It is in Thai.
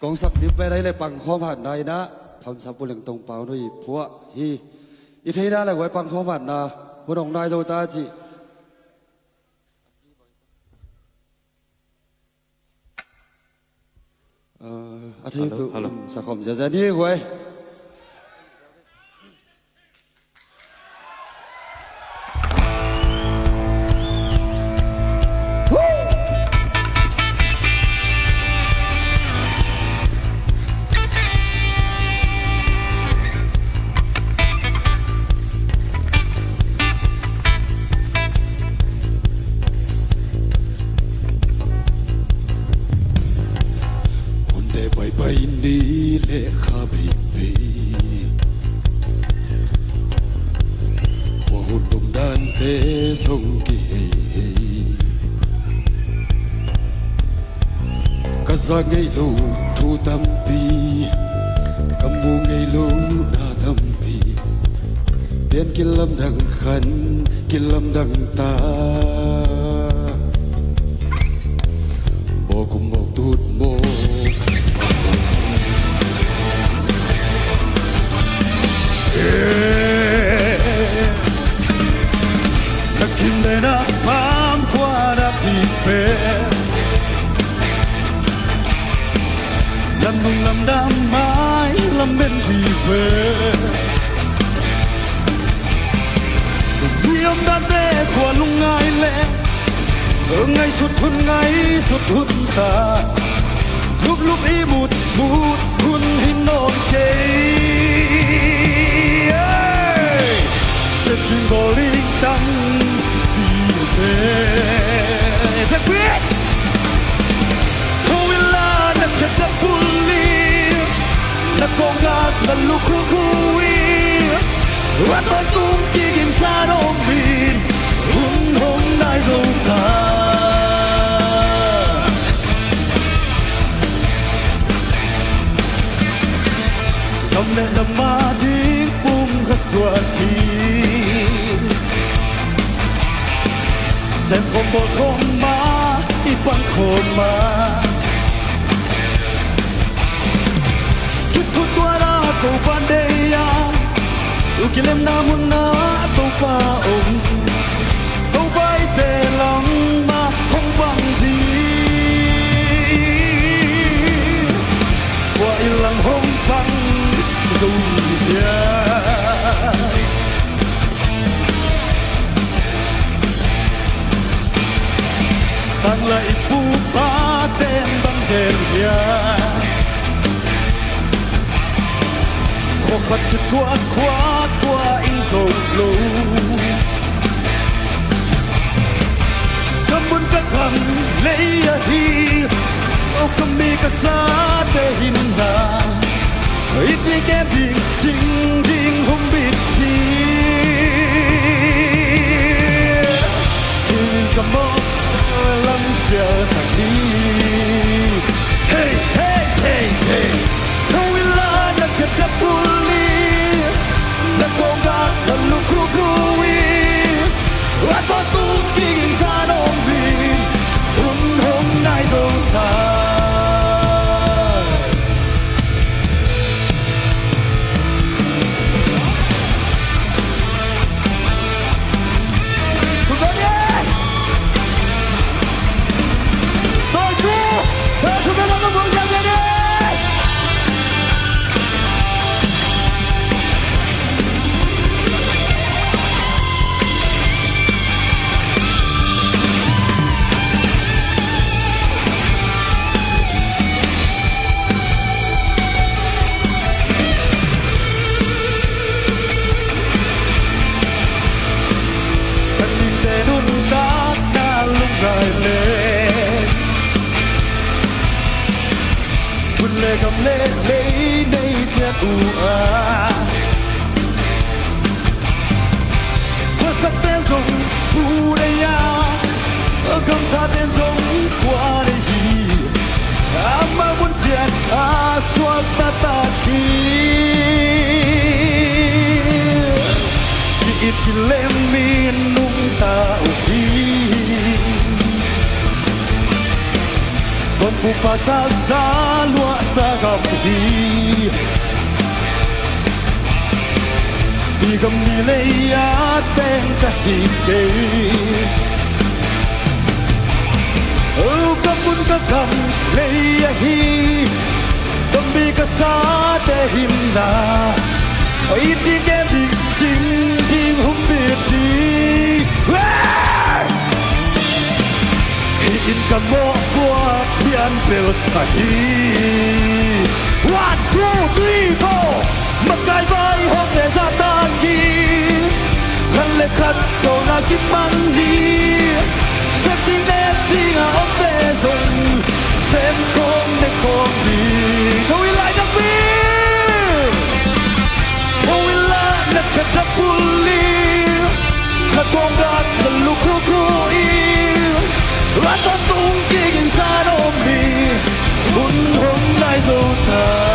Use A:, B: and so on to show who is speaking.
A: กองสับดิบไปได้เลยปังข้อผ่านได้นะทำสับปุเหลงตรงเปล่าด้วยพวกฮีอีเทน่าเลยไว้ปังข้อผ่านนะหัวดงนายโดตาจีอาทิตย์สักคมจะนี่ไว้ไปนี่เลขาบิบีหัวหุ่นดมดันเตสงกีกะซาไงลูทูตัมปีกำมูไงลูนาตัมปีเปลี่ยนกินลำดังขันกินลำดังตาบอกกุมบอกตูดโมนักขิมเลยนะพามควานับที่เฟ่ลำนุ่งลำดำไม้ลำเป็นที่เฟ่เยี่ยมด้านเต้ขวาลุงไงเล่ไงสุดทุนไงสุดทุนตาลุบอีบูดคุณหินโนนเคเสร็จเป็นบอลลิงตังปีเต้แต่เพื่อนทุกเวลานักแข่งบุลลี่นักกองงานนักลูกคู่วีว่าตอนตุ้มจีกินซาโนบินหุ่นหงได้สงครามทำเล่นทำมาทิ้งปุ่มขัดสวัสดีเส้นผมบอกคงมาอีปังคงมาคิดทุกตัวเราตัวปันเดียอุกิเลมนามุนนาตัวป่าองตัวใบเตลังมาคงบังจีว่าอีหลังหงฟังสู้ยาตั้งเลยปูปาเต้นบังเกินยาขอขัดตัวขวาตัวอินโซโลกำบุญกะคำเลยฮีเอากำมีกะซาเตหินนาอีกที่แกพิงจริงหุ่มบิดทีที่กำมองลำเสียสักทีเฮ้เฮ้เฮ้เฮ้ทุกเวลานักขับบุลีนักโกงกันนักลูกคู่วีว่าตอนตุ้งกิ่งซาโนบินหุ่นหงได้ตรงตากับเล่ในเจ็ดอูอาภาษาเป็นทรงผู้ได้ยาคำสาเป็นทรงกว่าได้ฮีอามาบุญเจ็ดอาสวดตาตาคีกิดกิเลมมีนุ่งตาอุบี Pagpupasa sa luwa sa cầm đi lấy á tên ta hiền kê cầm bún cả cầm lấy á hi cầm đi cả xa tê hiền na ít đi kem đi chính chính không biết đi in cầm mỏ qua pian bel a hi 1, 2, 3, 4 mặc cái vai hôm nay ra ta ki khăn lệ khát sầu na kim mang đi sẽ tin em đi ngà ốc tê dùng xem con để con gì thôi lại đặc biệt thôi là nát khát đắp puli nát con gạt nát lục khu yêu và ta tung kia in xa đông đi hôn hôn lại dấu thờ